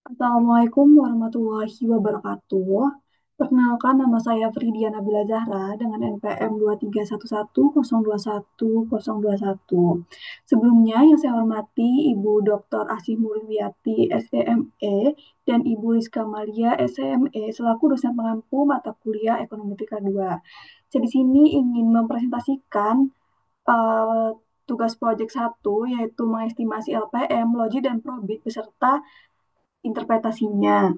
Assalamualaikum warahmatullahi wabarakatuh. Perkenalkan, nama saya Fridia Nabila Zahra dengan NPM 23110210021. Sebelumnya yang saya hormati Ibu Dr. Asih Murwiati SEME dan Ibu Rizka Malia SEME selaku dosen pengampu mata kuliah Ekonometri K2. Saya di sini ingin mempresentasikan eh, tugas proyek satu, yaitu mengestimasi LPM, Logi, dan Probit beserta interpretasinya.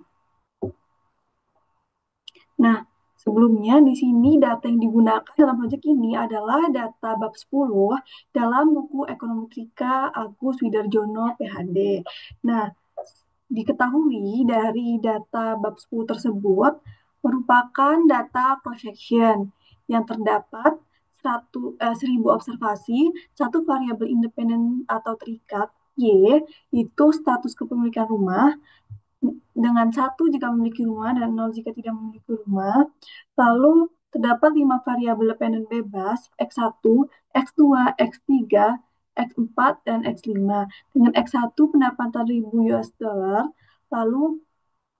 Nah, sebelumnya di sini data yang digunakan dalam proyek ini adalah data bab 10 dalam buku Ekonometrika Agus Widarjono PhD. Nah, diketahui dari data bab 10 tersebut merupakan data projection yang terdapat 1000 observasi, satu variabel independen atau terikat, Y, itu status kepemilikan rumah, dengan satu jika memiliki rumah dan nol jika tidak memiliki rumah. Lalu terdapat 5 variabel dependen bebas, X1, X2, X3, X4, dan X5. Dengan X1 pendapatan 1000 US dollar, lalu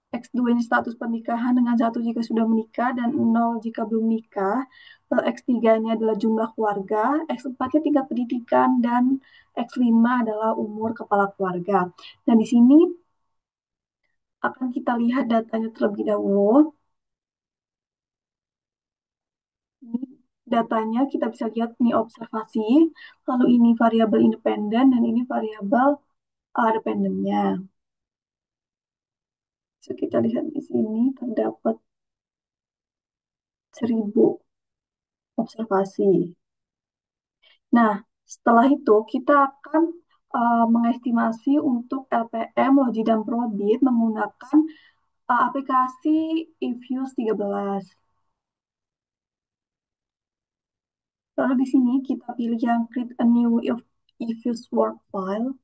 X2 ini status pernikahan dengan satu jika sudah menikah dan nol jika belum menikah. Lalu X3 ini adalah jumlah keluarga, X4-nya tingkat pendidikan, dan X5 adalah umur kepala keluarga. Nah, di sini akan kita lihat datanya terlebih dahulu. Ini datanya kita bisa lihat ini observasi, lalu ini variabel independen dan ini variabel dependennya. So, kita lihat di sini terdapat 1000 observasi. Nah, setelah itu kita akan mengestimasi untuk LPM, Logi, dan Probit menggunakan aplikasi eViews 13. Lalu di sini kita pilih yang create a new eViews work file.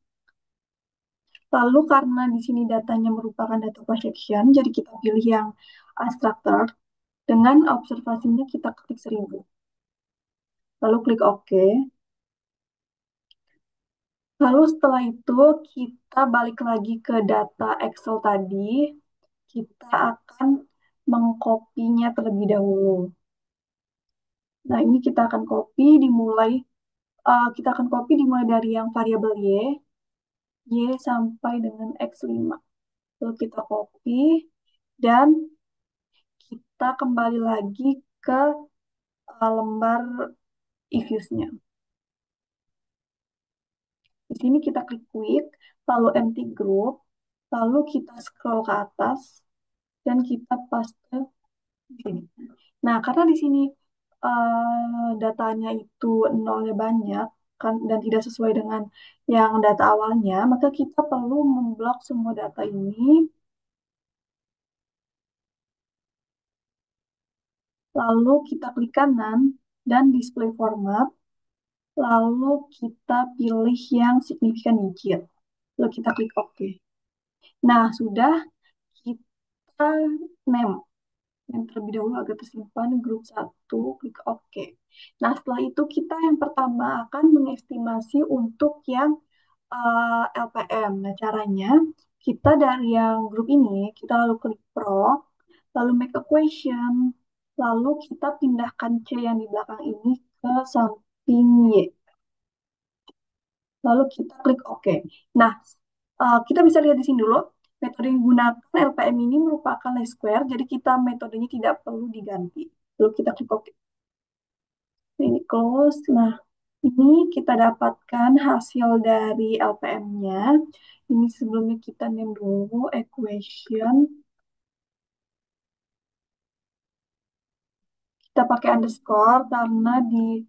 Lalu karena di sini datanya merupakan data projection, jadi kita pilih yang unstructured. Dengan observasinya kita klik 1000. Lalu klik OK. Lalu setelah itu kita balik lagi ke data Excel tadi. Kita akan mengkopinya terlebih dahulu. Nah, ini kita akan copy dimulai dari yang variabel Y sampai dengan X5. Lalu kita copy dan kita kembali lagi ke lembar e-views-nya. Di sini kita klik quick, lalu empty group, lalu kita scroll ke atas dan kita paste di sini. Nah, karena di sini datanya itu nolnya banyak kan dan tidak sesuai dengan yang data awalnya, maka kita perlu memblok semua data ini, lalu kita klik kanan dan display format, lalu kita pilih yang signifikan digit. Lalu kita klik OK. Nah, sudah kita name yang terlebih dahulu agar tersimpan grup satu, klik OK. Nah, setelah itu kita yang pertama akan mengestimasi untuk yang LPM. Nah, caranya kita dari yang grup ini, kita lalu klik Pro, lalu make equation, lalu kita pindahkan C yang di belakang ini ke samping Y. Lalu kita klik OK. Nah, kita bisa lihat di sini dulu. Metode yang digunakan LPM ini merupakan least square, jadi kita metodenya tidak perlu diganti. Lalu kita klik OK. Ini close. Nah, ini kita dapatkan hasil dari LPM-nya. Ini sebelumnya kita name dulu equation. Kita pakai underscore karena di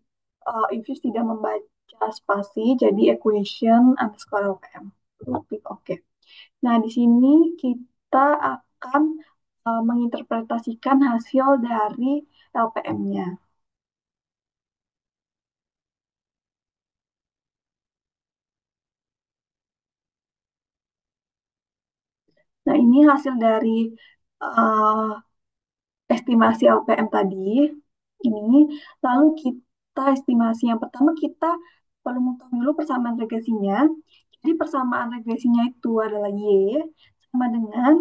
Infuse tidak membaca spasi, jadi equation underscore LPM. Lalu klik OK. Nah, di sini kita akan menginterpretasikan hasil dari LPM-nya. Nah, ini hasil dari uh, estimasi LPM tadi. Ini, lalu kita estimasi yang pertama kita perlu mengetahui dulu persamaan regresinya. Jadi persamaan regresinya itu adalah Y sama dengan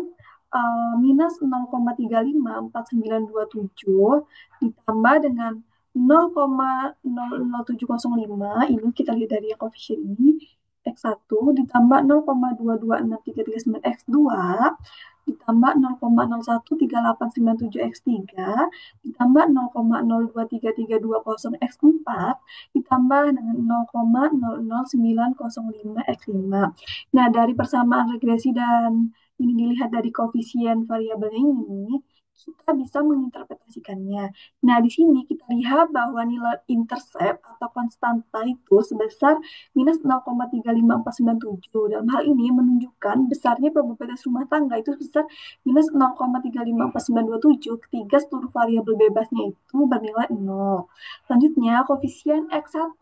minus 0,35497 ditambah dengan 0,00705, ini kita lihat dari yang koefisien ini, X1 ditambah 0,226339 X2 ditambah 0,013897 X3 ditambah 0,023320 X4 ditambah dengan 0,00905 X5. Nah, dari persamaan regresi dan ini dilihat dari koefisien variabelnya ini, kita bisa menginterpretasikannya. Nah, di sini kita lihat bahwa nilai intercept atau konstanta itu sebesar minus 0,35497. Dalam hal ini menunjukkan besarnya probabilitas rumah tangga itu sebesar minus 0,35497 ketika seluruh variabel bebasnya itu bernilai 0. Selanjutnya, koefisien X1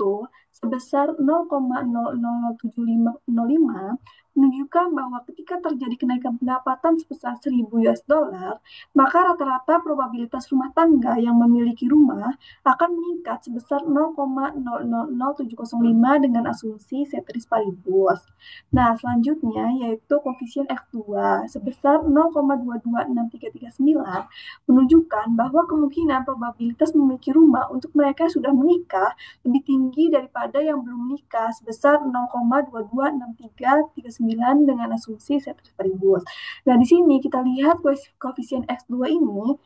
sebesar 0,007505 menunjukkan bahwa ketika terjadi kenaikan pendapatan sebesar 1000 US dollar, maka rata-rata probabilitas rumah tangga yang memiliki rumah akan meningkat sebesar 0,000705 dengan asumsi ceteris paribus. Nah, selanjutnya yaitu koefisien X2 sebesar 0,226339 menunjukkan bahwa kemungkinan probabilitas memiliki rumah untuk mereka yang sudah menikah lebih tinggi daripada yang belum menikah sebesar 0,226339 dengan asumsi ceteris paribus. Nah, di sini kita lihat koefisien X2 ini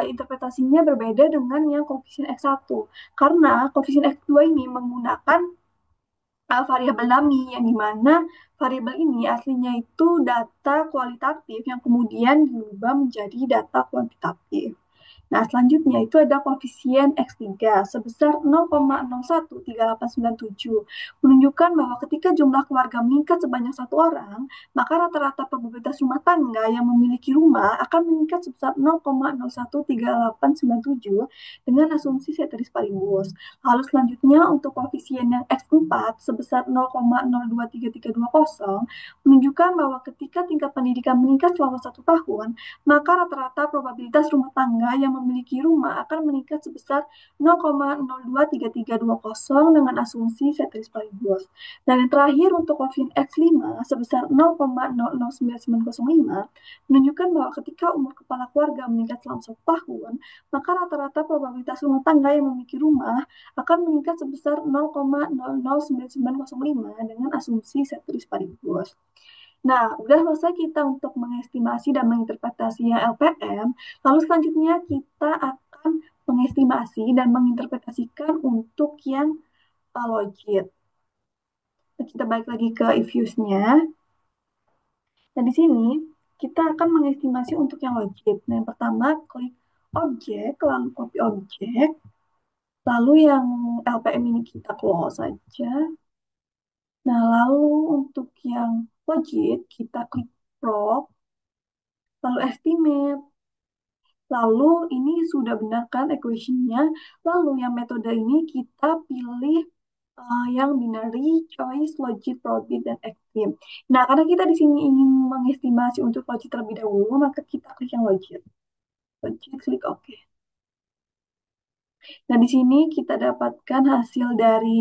interpretasinya berbeda dengan yang koefisien X1 karena koefisien X2 ini menggunakan variabel dummy yang dimana variabel ini aslinya itu data kualitatif yang kemudian diubah menjadi data kuantitatif. Nah, selanjutnya itu ada koefisien X3 sebesar 0,013897, menunjukkan bahwa ketika jumlah keluarga meningkat sebanyak satu orang, maka rata-rata probabilitas rumah tangga yang memiliki rumah akan meningkat sebesar 0,013897 dengan asumsi ceteris paribus. Lalu selanjutnya untuk koefisien yang X4 sebesar 0,023320 menunjukkan bahwa ketika tingkat pendidikan meningkat selama 1 tahun, maka rata-rata probabilitas rumah tangga yang memiliki rumah akan meningkat sebesar 0,023320 dengan asumsi ceteris paribus. Dan yang terakhir untuk koefisien X5 sebesar 0,009905 menunjukkan bahwa ketika umur kepala keluarga meningkat selama 1 tahun, maka rata-rata probabilitas rumah tangga yang memiliki rumah akan meningkat sebesar 0,009905 dengan asumsi ceteris paribus. Nah, udah selesai kita untuk mengestimasi dan menginterpretasi yang LPM. Lalu selanjutnya kita akan mengestimasi dan menginterpretasikan untuk yang logit. Nah, kita balik lagi ke if use-nya. Nah, di sini kita akan mengestimasi untuk yang logit. Nah, yang pertama klik objek, lalu copy objek. Lalu yang LPM ini kita close saja. Nah, lalu untuk yang logit kita klik prop, lalu estimate. Lalu ini sudah benar kan equation-nya. Lalu yang metode ini kita pilih yang binary, choice, logit, probit, dan extreme. Nah, karena kita di sini ingin mengestimasi untuk logit terlebih dahulu, maka kita klik yang logit. Logit, klik OK. Nah, di sini kita dapatkan hasil dari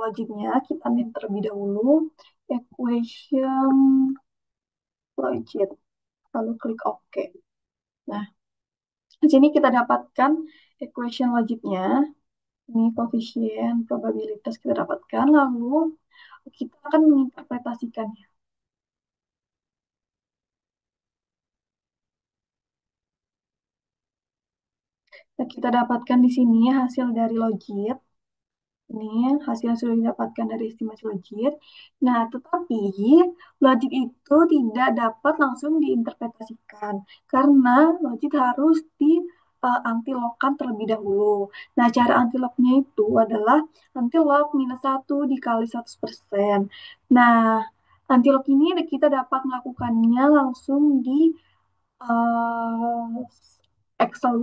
logiknya. Kita ambil terlebih dahulu equation logit, lalu klik OK. Nah, di sini kita dapatkan equation logiknya. Ini koefisien probabilitas kita dapatkan, lalu kita akan menginterpretasikannya. Nah, kita dapatkan di sini hasil dari logit. Ini hasil yang sudah didapatkan dari estimasi logit. Nah, tetapi logit itu tidak dapat langsung diinterpretasikan karena logit harus di antilogkan terlebih dahulu. Nah, cara antilognya itu adalah antilog minus 1 dikali 100%. Nah, antilog ini kita dapat melakukannya langsung di uh, Excel,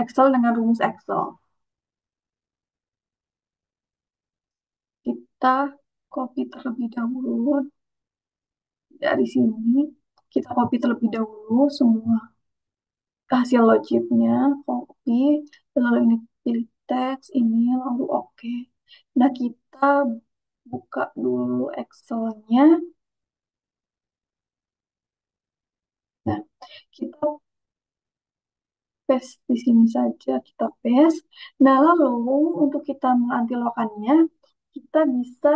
Excel dengan rumus Excel. Kita copy terlebih dahulu dari sini. Kita copy terlebih dahulu semua hasil logiknya, copy, lalu ini pilih teks, ini lalu oke. Nah, kita buka dulu Excel-nya. Kita paste di sini saja, kita paste. Nah, lalu untuk kita mengantilokannya, kita bisa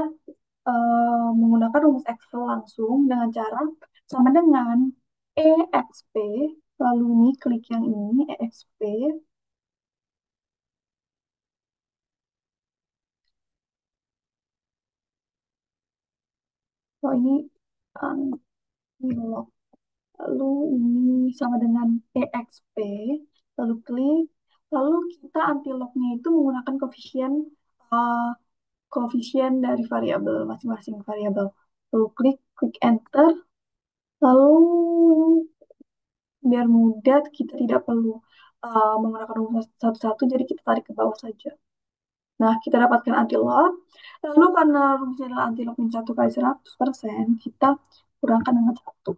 menggunakan rumus Excel langsung dengan cara sama dengan EXP, lalu ini klik yang ini, EXP, oh ini unlock, lalu ini sama dengan EXP, lalu klik, lalu kita anti locknya itu menggunakan uh, koefisien dari variabel masing-masing variabel. Lalu klik, klik enter, lalu biar mudah kita tidak perlu menggunakan rumus satu-satu, jadi kita tarik ke bawah saja. Nah, kita dapatkan anti-lock. Lalu karena rumusnya adalah anti-lock min 1 kali 100%, kita kurangkan dengan 1.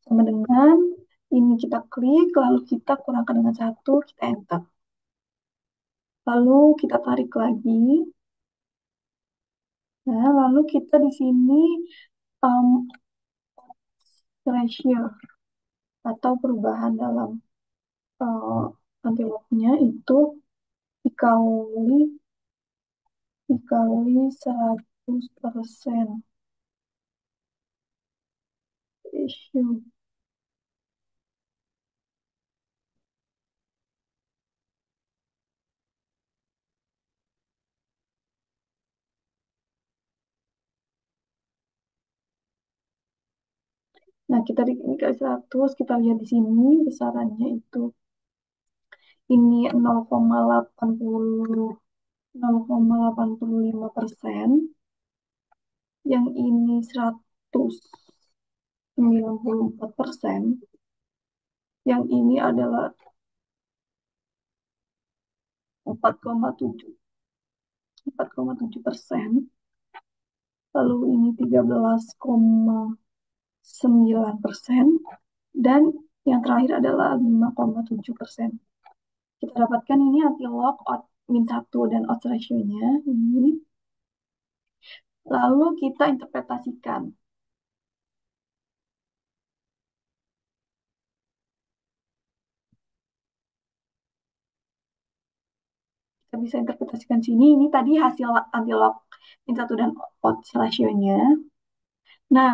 Sama dengan ini kita klik, lalu kita kurangkan dengan 1, kita enter. Lalu kita tarik lagi. Nah, lalu kita di sini um, ratio atau perubahan dalam uh, anti-locknya itu dikali dikali 100% ratio. Nah, kita dikali 100, kita lihat di sini besarannya itu ini 0,85%, yang ini 194%, yang ini adalah 4,7%, lalu ini 13,9%, dan yang terakhir adalah 5,7%. Kita dapatkan ini anti-lock min 1 dan odds ratio-nya ini. Lalu kita interpretasikan. Kita bisa interpretasikan sini. Ini tadi hasil anti-lock min 1 dan odds ratio-nya. Nah,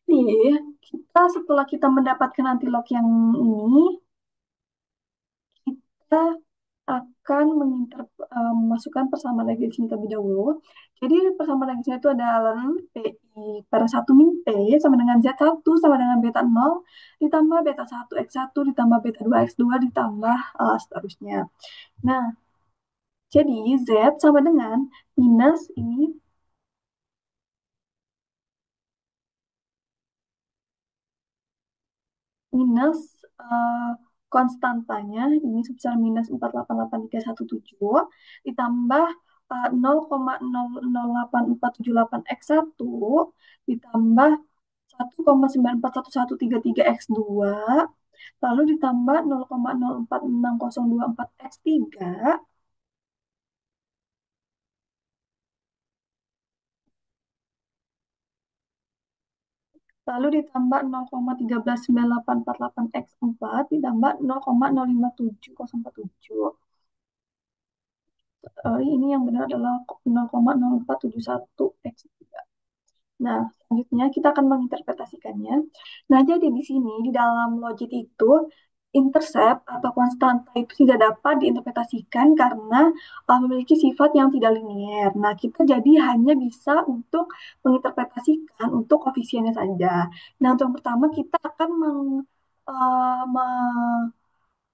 jadi kita setelah kita mendapatkan anti-lock yang ini, kita akan memasukkan persamaan regresinya terlebih dahulu. Jadi persamaan regresinya itu ada ln PI per 1 min P sama dengan Z1 sama dengan beta 0 ditambah beta 1 X1 ditambah beta 2 X2 ditambah seterusnya. Nah, jadi Z sama dengan minus ini minus konstantanya ini sebesar minus 488.317 ditambah 0,008478 X1 ditambah 1,941133 X2 lalu ditambah 0,046624 X3 lalu ditambah 0,139848X4 ditambah 0,057047. Ini yang benar adalah 0,0471X3. Nah, selanjutnya kita akan menginterpretasikannya. Nah, jadi di sini, di dalam logit itu, intercept atau konstanta itu tidak dapat diinterpretasikan karena memiliki sifat yang tidak linier. Nah, kita jadi hanya bisa untuk menginterpretasikan untuk koefisiennya saja. Nah, untuk yang pertama kita akan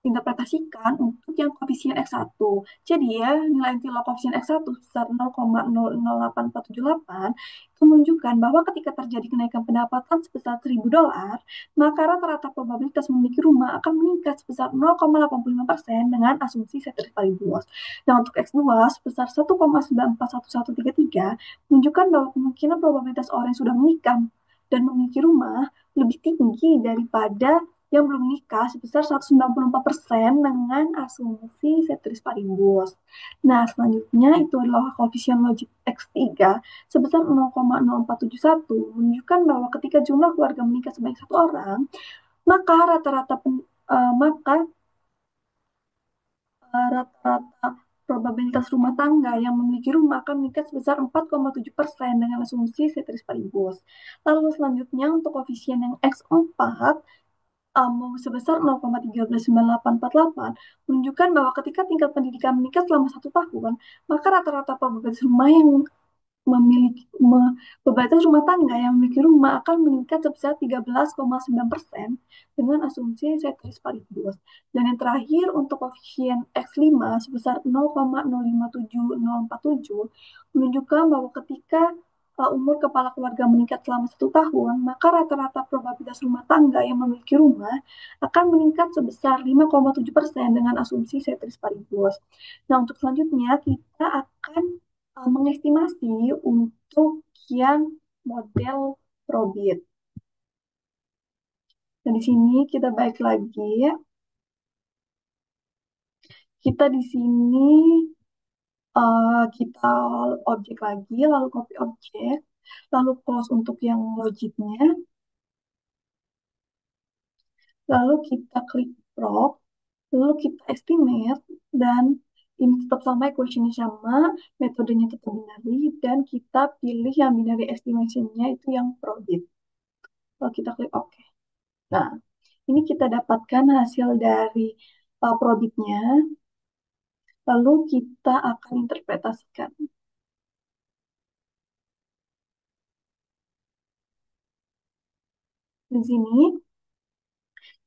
interpretasikan untuk yang koefisien X1. Jadi ya, nilai inti log koefisien X1 sebesar 0,008478 itu menunjukkan bahwa ketika terjadi kenaikan pendapatan sebesar $1.000, maka rata-rata probabilitas memiliki rumah akan meningkat sebesar 0,85% dengan asumsi ceteris paribus. Nah, untuk X2 sebesar 1,941133 menunjukkan bahwa kemungkinan probabilitas orang yang sudah menikah dan memiliki rumah lebih tinggi daripada yang belum nikah sebesar 194% dengan asumsi ceteris paribus. Nah, selanjutnya itu adalah koefisien logik X3 sebesar 0,0471 menunjukkan bahwa ketika jumlah keluarga menikah sebanyak satu orang, Maka maka rata-rata probabilitas rumah tangga yang memiliki rumah akan meningkat sebesar 4,7% dengan asumsi ceteris paribus. Lalu selanjutnya untuk koefisien yang X4 sebesar 0,139848 menunjukkan bahwa ketika tingkat pendidikan meningkat selama 1 tahun, maka rata-rata probabilitas rumah yang memiliki probabilitas rumah tangga yang memiliki rumah akan meningkat sebesar 13,9% dengan asumsi ceteris paribus. Dan yang terakhir untuk koefisien X5 sebesar 0,057047 menunjukkan bahwa ketika umur kepala keluarga meningkat selama 1 tahun, maka rata-rata probabilitas rumah tangga yang memiliki rumah akan meningkat sebesar 5,7% dengan asumsi ceteris paribus. Nah, untuk selanjutnya kita akan mengestimasi untuk yang model Probit. Dan di sini kita balik lagi, kita di sini kita objek lagi, lalu copy objek, lalu close untuk yang logiknya, lalu kita klik prop, lalu kita estimate, dan ini tetap sama, equation-nya sama, metodenya tetap binary, dan kita pilih yang binary estimation-nya itu yang Probit. Lalu kita klik OK. Nah, ini kita dapatkan hasil dari probitnya, lalu kita akan interpretasikan. Di sini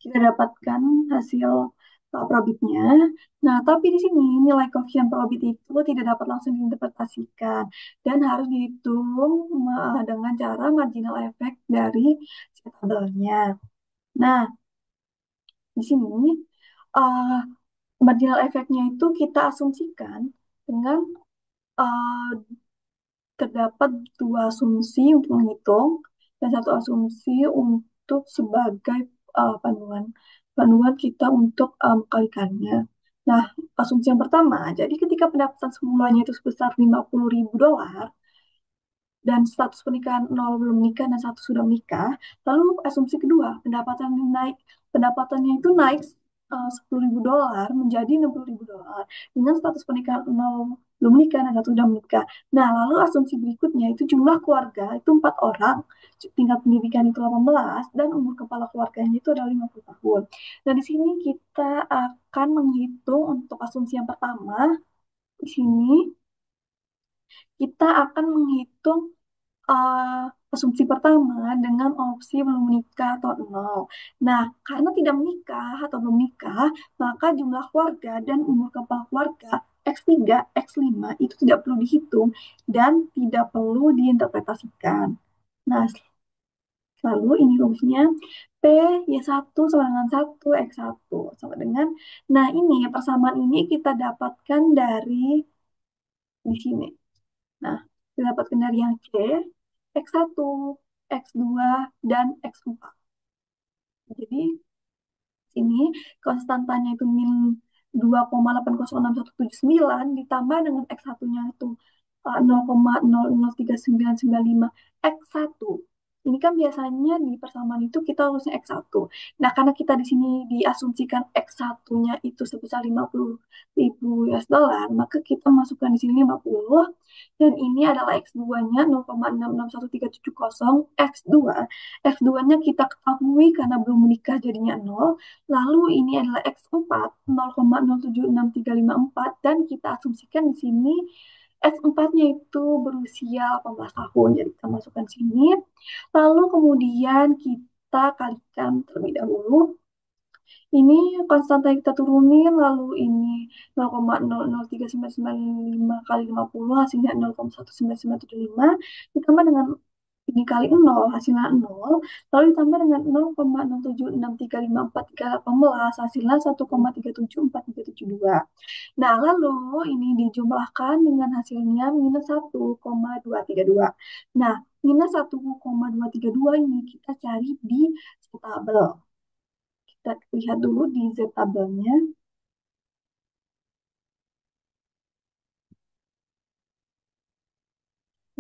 kita dapatkan hasil probitnya. Nah, tapi di sini nilai koefisien probit itu tidak dapat langsung diinterpretasikan dan harus dihitung dengan cara marginal effect dari si tabelnya. Nah, di sini uh, marginal effect-nya itu kita asumsikan dengan uh, terdapat dua asumsi untuk menghitung dan satu asumsi untuk sebagai panduan panduan kita untuk mengkalikannya. Nah, asumsi yang pertama, jadi ketika pendapatan semulanya itu sebesar $50.000, dan status pernikahan nol belum menikah dan satu sudah menikah. Lalu asumsi kedua, pendapatannya itu naik $10.000 menjadi $60.000 dengan status pernikahan nol belum menikah dan satu sudah menikah. Nah, lalu asumsi berikutnya itu jumlah keluarga itu 4 orang, tingkat pendidikan itu 18, dan umur kepala keluarganya itu adalah 50 tahun. Nah, di sini kita akan menghitung untuk asumsi yang pertama. Di sini kita akan menghitung uh, asumsi pertama dengan opsi belum menikah atau nol. Nah, karena tidak menikah atau belum menikah, maka jumlah keluarga dan umur kepala keluarga X3, X5 itu tidak perlu dihitung dan tidak perlu diinterpretasikan. Nah, lalu ini rumusnya P Y1 sama dengan 1 X1 sama dengan, nah ini persamaan ini kita dapatkan dari di sini. Nah, didapatkan dari yang C, X1, X2, dan X4. Jadi, sini konstantanya itu min 2,806179 ditambah dengan X1-nya itu 0,003995 X1. Ini kan biasanya di persamaan itu kita harusnya X1. Nah, karena kita di sini diasumsikan X1-nya itu sebesar 50.000 US dollar, maka kita masukkan di sini 50, dan ini adalah X2-nya 0,661370 X2. X2-nya kita ketahui karena belum menikah jadinya 0. Lalu ini adalah X4 0,076354, dan kita asumsikan di sini X4-nya itu berusia 18 tahun. Jadi kita masukkan sini. Lalu kemudian kita kalikan terlebih dahulu. Ini konstanta yang kita turunin, lalu ini 0,003995 kali 50 hasilnya 0,19975, ditambah dengan ini kali 0 hasilnya 0, lalu ditambah dengan 0,07635418 hasilnya 1,374372. Nah, lalu ini dijumlahkan dengan hasilnya minus 1,232. Nah, minus 1,232 ini kita cari di tabel. Kita lihat dulu di Z tabelnya.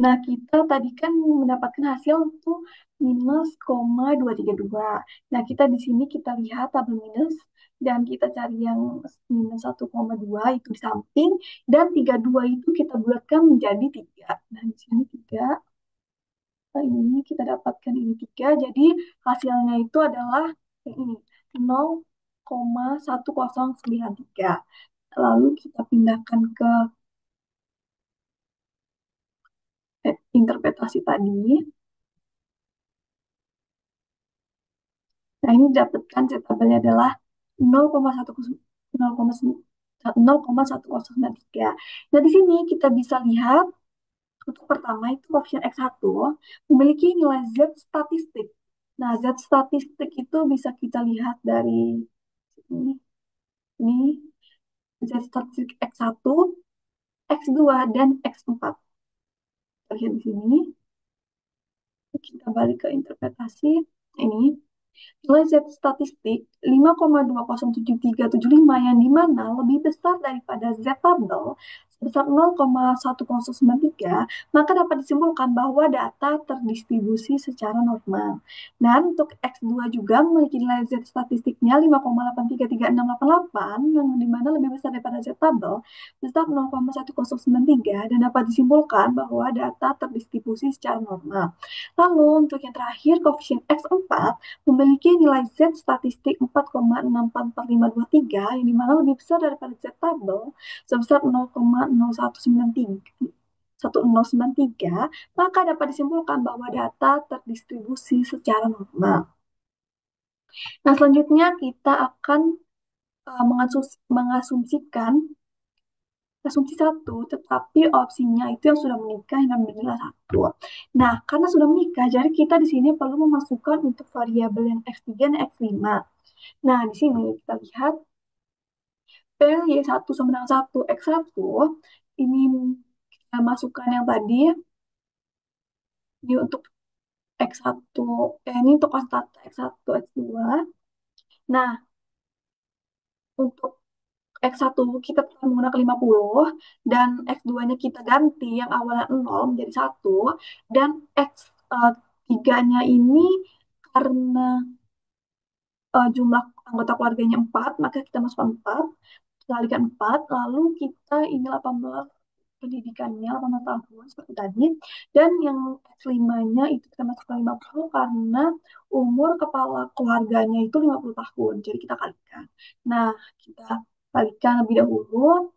Nah, kita tadi kan mendapatkan hasil tuh minus 0,232. Nah, kita di sini kita lihat tabel minus dan kita cari yang minus 1,2 itu di samping dan 32 itu kita bulatkan menjadi 3. Nah, di sini 3, ini kita dapatkan ini 3. Jadi hasilnya itu adalah yang ini 0,1093. Lalu kita pindahkan ke interpretasi tadi. Nah, ini didapatkan Z tabelnya adalah 0,1093. Nah, di sini kita bisa lihat untuk pertama itu koefisien X1 memiliki nilai Z statistik. Nah, Z statistik itu bisa kita lihat dari ini, ini Z statistik X1, X2, dan X4. Kita lihat di sini, kita balik ke interpretasi. Ini nilai Z statistik 5,207375 yang dimana lebih besar daripada Z tabel sebesar 0,1093, maka dapat disimpulkan bahwa data terdistribusi secara normal. Dan untuk X2 juga memiliki nilai Z statistiknya 5,833688 yang dimana lebih besar daripada Z tabel sebesar 0,1093 dan dapat disimpulkan bahwa data terdistribusi secara normal. Lalu untuk yang terakhir, koefisien X4 memiliki nilai Z statistik 4,644523 yang dimana lebih besar daripada Z tabel sebesar 0,1093, maka dapat disimpulkan bahwa data terdistribusi secara normal. Nah, selanjutnya kita akan mengasumsikan asumsi satu, tetapi opsinya itu yang sudah menikah yang nilai satu. Nah, karena sudah menikah, jadi kita di sini perlu memasukkan untuk variabel yang X3 dan X5. Nah, di sini kita lihat P Y1 sama dengan 1 X1. Ini kita masukkan yang tadi, ini untuk X1, ini untuk konstanta X1, X2. Nah, untuk X1 kita menggunakan 50 dan X2-nya kita ganti yang awalnya 0 menjadi 1 dan X3-nya ini karena jumlah anggota keluarganya 4 maka kita masukkan 4, kalikan 4, lalu kita ini 18 pendidikannya 18 tahun seperti tadi dan yang X5-nya itu kita masukkan 50 karena umur kepala keluarganya itu 50 tahun, jadi kita kalikan. Nah, kita kalikan lebih dahulu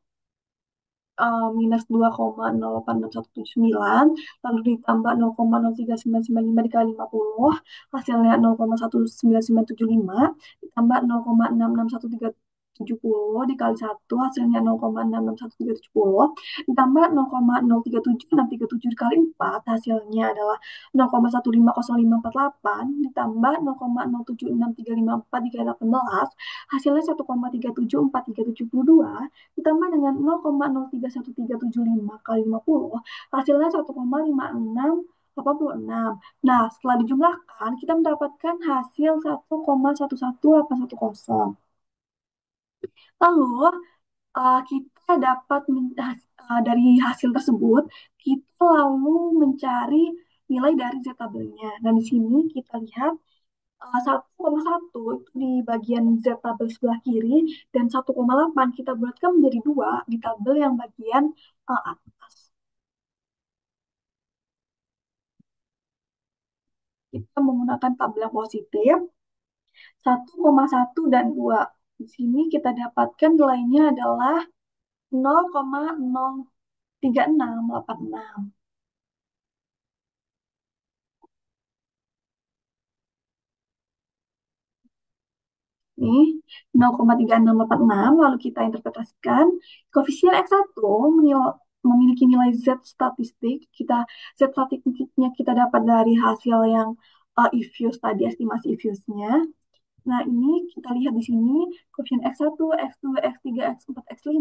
minus 2,086179 lalu ditambah 0,03995 dikali 50 hasilnya 0,19975 ditambah 0,661370 dikali 1 hasilnya 0,661370 ditambah 0,037637 dikali 4 hasilnya adalah 0,150548 ditambah 0,076354 dikali 18 hasilnya 1,374372 ditambah dengan 0,031375 kali 50, hasilnya 1,5686. Nah, setelah dijumlahkan, kita mendapatkan hasil 1,11810. Lalu, kita dapat dari hasil tersebut, kita lalu mencari nilai dari Z tabelnya. Dan di sini kita lihat 1,1 itu di bagian Z tabel sebelah kiri dan 1,8 kita bulatkan menjadi 2 di tabel yang bagian atas. Kita menggunakan tabel yang positif 1,1 dan 2. Di sini kita dapatkan nilainya adalah 0,03686. Nih, 0,3686, lalu kita interpretasikan koefisien X1 memiliki nilai Z statistik. Z statistiknya kita dapat dari hasil yang if-use tadi, estimasi if-use-nya. Nah, ini kita lihat di sini koefisien X1, X2, X3, X4, X5,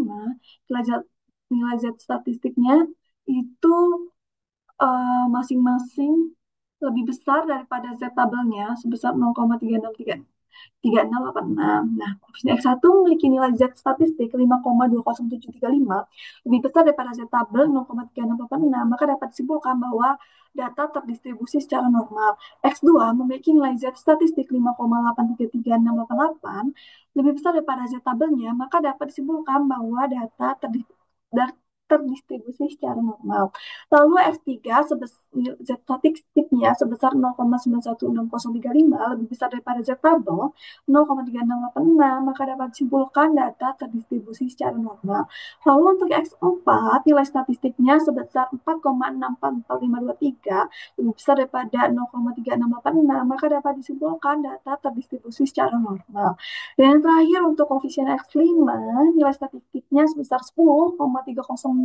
nilai Z statistiknya itu masing-masing lebih besar daripada Z tabelnya sebesar 0,363. 5,36. Nah, koefisien X1 memiliki nilai Z statistik 5,20735 lebih besar daripada Z tabel 0,3686, maka dapat disimpulkan bahwa data terdistribusi secara normal. X2 memiliki nilai Z statistik 5,833688 lebih besar daripada Z tabelnya, maka dapat disimpulkan bahwa data terdistribusi secara normal. Lalu X3 Z statistiknya sebesar 0,916035 lebih besar daripada Z tabel 0,3686, maka dapat disimpulkan data terdistribusi secara normal. Lalu untuk X4, nilai statistiknya sebesar 4,644523 lebih besar daripada 0,3686, maka dapat disimpulkan data terdistribusi secara normal. Dan yang terakhir untuk koefisien X5, nilai statistiknya sebesar 10,30231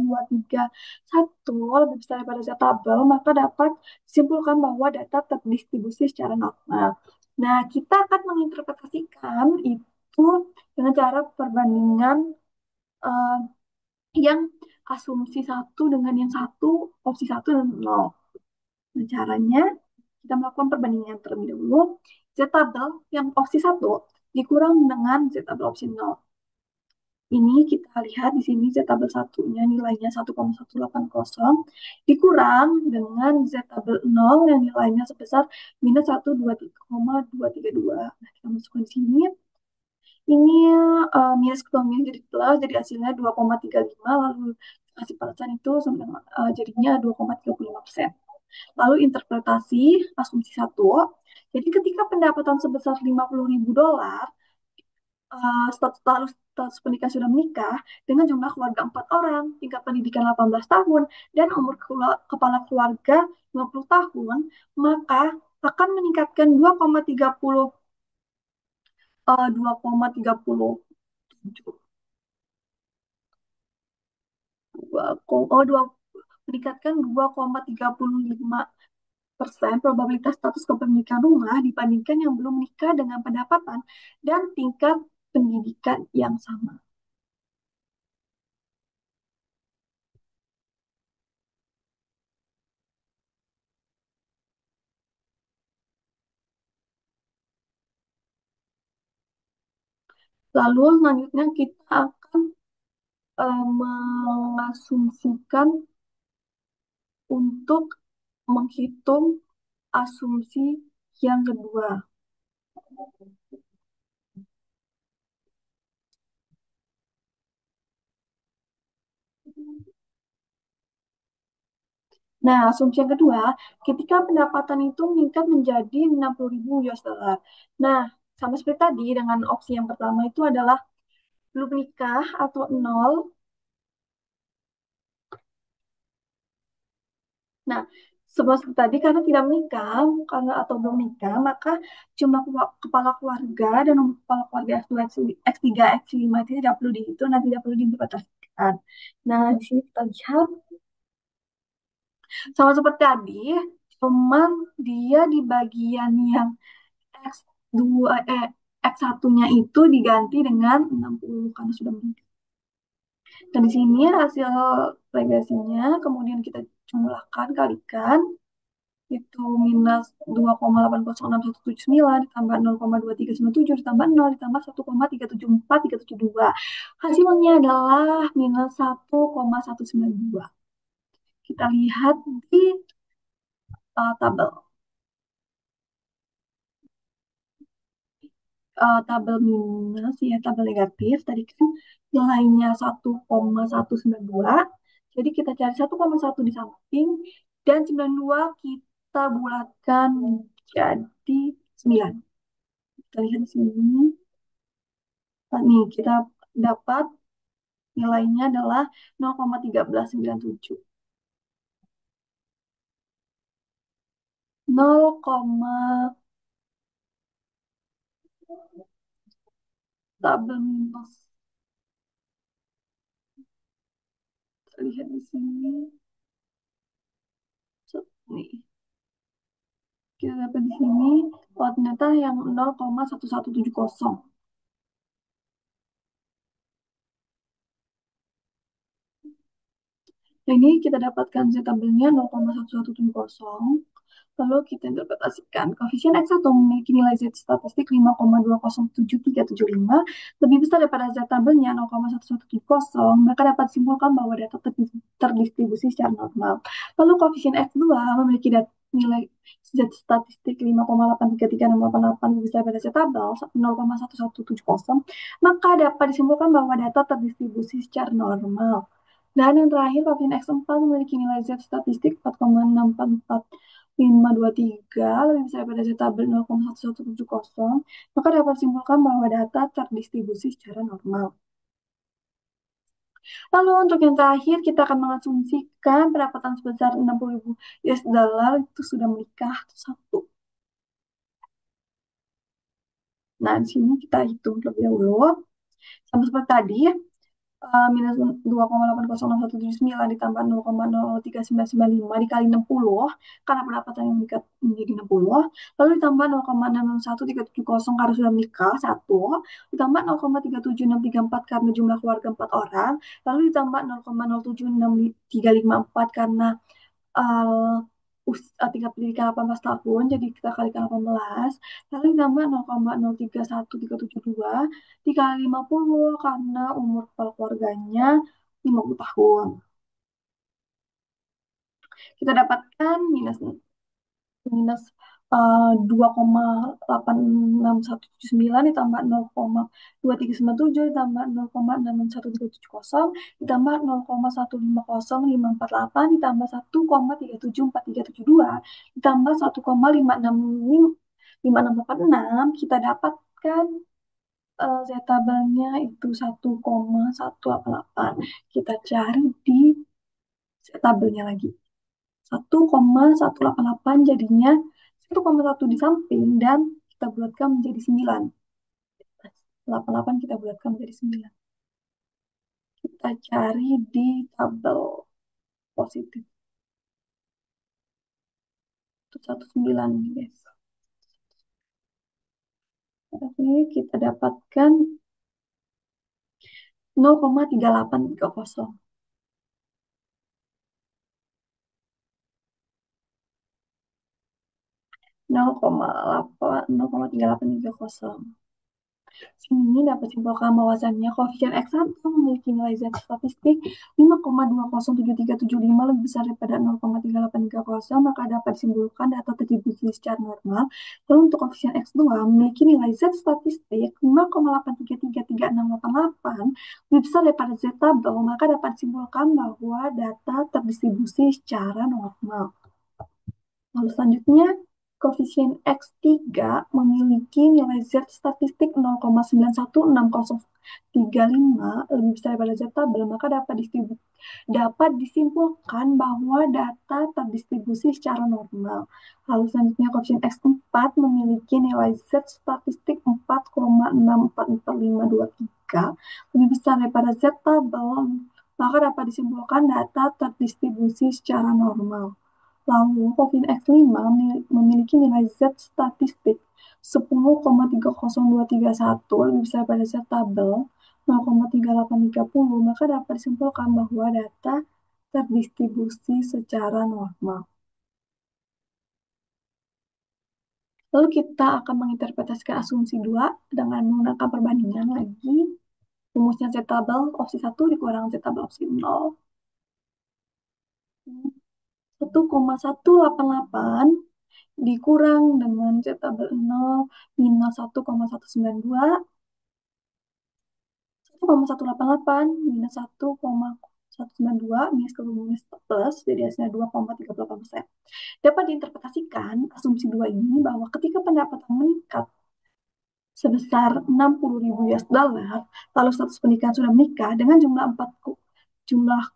lebih besar daripada Z tabel, maka dapat disimpulkan bahwa data terdistribusi secara normal. Nah, kita akan menginterpretasikan itu dengan cara perbandingan eh, yang asumsi satu dengan yang satu, opsi satu dan nol. Nah, caranya kita melakukan perbandingan terlebih dahulu. Z tabel yang opsi satu dikurang dengan Z tabel opsi nol. Ini kita lihat di sini Z tabel satunya nilainya 1,180 dikurang dengan Z tabel 0 yang nilainya sebesar minus 123,232. Nah, kita masukkan di sini. Ini minus ketemu minus jadi plus, jadi hasilnya 2,35, lalu kasih persen itu jadinya 2,35%. Lalu interpretasi asumsi satu, jadi ketika pendapatan sebesar $50.000, status penikah sudah menikah dengan jumlah keluarga 4 orang, tingkat pendidikan 18 tahun, dan umur kepala keluarga 50 tahun, maka akan meningkatkan 2,30 2,37 meningkatkan 2,35% probabilitas status kepemilikan rumah dibandingkan yang belum menikah dengan pendapatan dan tingkat pendidikan yang sama. Lalu selanjutnya kita akan mengasumsikan untuk menghitung asumsi yang kedua. Nah, asumsi yang kedua, ketika pendapatan itu meningkat menjadi 60.000 US dollar. Nah, sama seperti tadi, dengan opsi yang pertama itu adalah belum nikah atau nol. Nah, seperti tadi karena tidak menikah, karena atau belum nikah, maka jumlah kepala keluarga dan nomor kepala keluarga X2, X3, X5 itu tidak perlu dihitung dan tidak perlu diinterpretasikan. Nah, di sini kita lihat sama seperti tadi, cuman dia di bagian yang X2 X1-nya itu diganti dengan 60 karena sudah menikah. Dan di sini hasil legasinya kemudian kita jumlahkan kalikan itu minus 2,806179 ditambah 0,2397 ditambah 0 ditambah 1,374372. Hasilnya adalah minus 1,192. Kita lihat di tabel. Tabel minus ya tabel negatif tadi kan nilainya 1,192, jadi kita cari 1,1 di samping dan 92 kita bulatkan jadi 9. Kita lihat di sini. Nih kita dapat nilainya adalah 0,1397. 0, tabel minus, kita lihat di sini. Nih kita dapat di sini ternyata yang 0,1170. Nah, ini kita dapatkan Z tabelnya 0,1170. Lalu kita interpretasikan koefisien X1 memiliki nilai Z statistik 5,2073375 lebih besar daripada Z tabelnya 0,1170, maka dapat disimpulkan bahwa data terdistribusi secara normal. Lalu koefisien X2 memiliki nilai Z statistik 5,833688 lebih besar daripada Z tabel 0,1170, maka dapat disimpulkan bahwa data terdistribusi secara normal. Dan yang terakhir, koefisien X4 memiliki nilai Z statistik 4,644523 lebih besar daripada Z tabel 0,1170, maka dapat disimpulkan bahwa data terdistribusi secara normal. Lalu untuk yang terakhir, kita akan mengasumsikan pendapatan sebesar 60.000 US dollar itu sudah menikah satu. Nah, di sini kita hitung terlebih dahulu. Sama seperti tadi, minus 2,806179 ditambah 0,03995 dikali 60 karena pendapatan yang meningkat menjadi 60, lalu ditambah 0,661370 karena sudah menikah satu, ditambah 0,37634 karena jumlah keluarga 4 orang, lalu ditambah 0,076354 karena uh, tingkat pendidikan 18 tahun, jadi kita kalikan 18, lalu ditambah 0,031372 dikali 50 karena umur kepala keluarganya 50 tahun. Kita dapatkan minus minus 2,86179 ditambah 0,2397 ditambah 0,661370 ditambah 0,150548 ditambah 1,374372 ditambah 1,565686, kita dapatkan Z tabelnya itu 1,188. Kita cari di Z tabelnya lagi. 1,188 jadinya 1,1 di samping dan kita bulatkan menjadi 9. 88 kita bulatkan menjadi 9. Kita cari di tabel positif. Itu 19 guys. Ini kita dapatkan 0,3830. 0,3830. Ini dapat simpulkan bahwasannya koefisien X1 memiliki nilai Z statistik 5,207375 lebih besar daripada 0,3830, maka dapat disimpulkan data terdistribusi secara normal. Lalu untuk koefisien X2 memiliki nilai Z statistik 5,83336688 lebih besar daripada Z tabel, maka dapat disimpulkan bahwa data terdistribusi secara normal. Lalu selanjutnya, koefisien X3 memiliki nilai Z statistik 0,916035 lebih besar daripada Z tabel, maka dapat disimpulkan bahwa data terdistribusi secara normal. Lalu selanjutnya, koefisien X4 memiliki nilai Z statistik 4,644523 lebih besar daripada Z tabel, maka dapat disimpulkan data terdistribusi secara normal. Lalu, koefisien X5 memiliki nilai Z statistik 10,30231 lebih besar pada Z tabel 0,3830, maka dapat disimpulkan bahwa data terdistribusi secara normal. Lalu kita akan menginterpretasikan asumsi 2 dengan menggunakan perbandingan lagi. Rumusnya Z tabel opsi 1 dikurang Z tabel opsi 0. 1,188 dikurang dengan Z tabel 0 minus 1,192, 1,188 minus 1,192 minus ke minus plus, jadi hasilnya 2,38%. Dapat diinterpretasikan asumsi 2 ini bahwa ketika pendapatan meningkat sebesar 60.000 US dollar, lalu status pernikahan sudah menikah dengan jumlah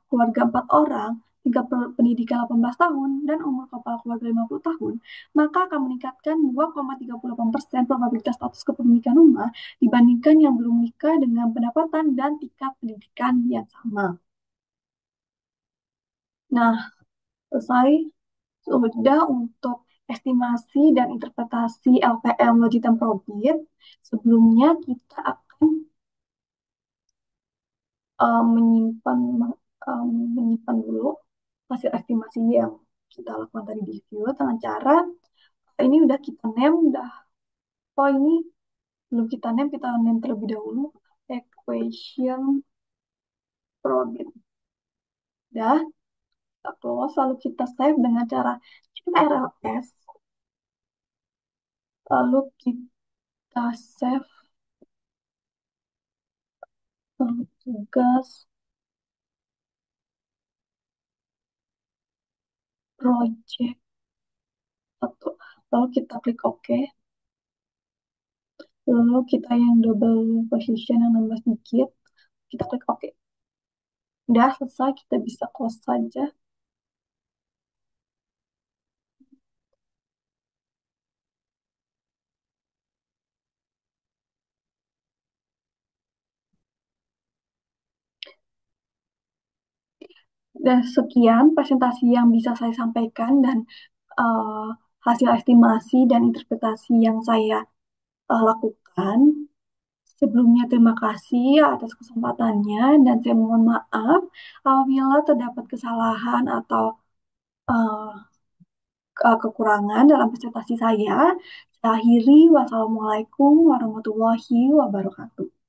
keluarga 4 orang, tingkat pendidikan 18 tahun, dan umur kepala keluarga 50 tahun, maka akan meningkatkan 2,38% probabilitas status kepemilikan rumah dibandingkan yang belum menikah dengan pendapatan dan tingkat pendidikan yang sama. Nah, selesai sudah untuk estimasi dan interpretasi LPM logit dan probit. Sebelumnya kita akan menyimpan dulu hasil estimasi yang kita lakukan tadi di view dengan cara ini udah kita name, udah oh ini belum kita name terlebih dahulu equation product. Dah, kita close, lalu kita save dengan cara CTRL-S, lalu kita save tugas project satu, lalu kita klik OK, lalu kita yang double position yang nambah sedikit, kita klik OK. Udah selesai, kita bisa close saja. Dan sekian presentasi yang bisa saya sampaikan dan eh, hasil estimasi dan interpretasi yang saya lakukan. Sebelumnya terima kasih atas kesempatannya dan saya mohon maaf apabila terdapat kesalahan atau eh, kekurangan dalam presentasi saya. Saya akhiri, wassalamualaikum warahmatullahi wabarakatuh.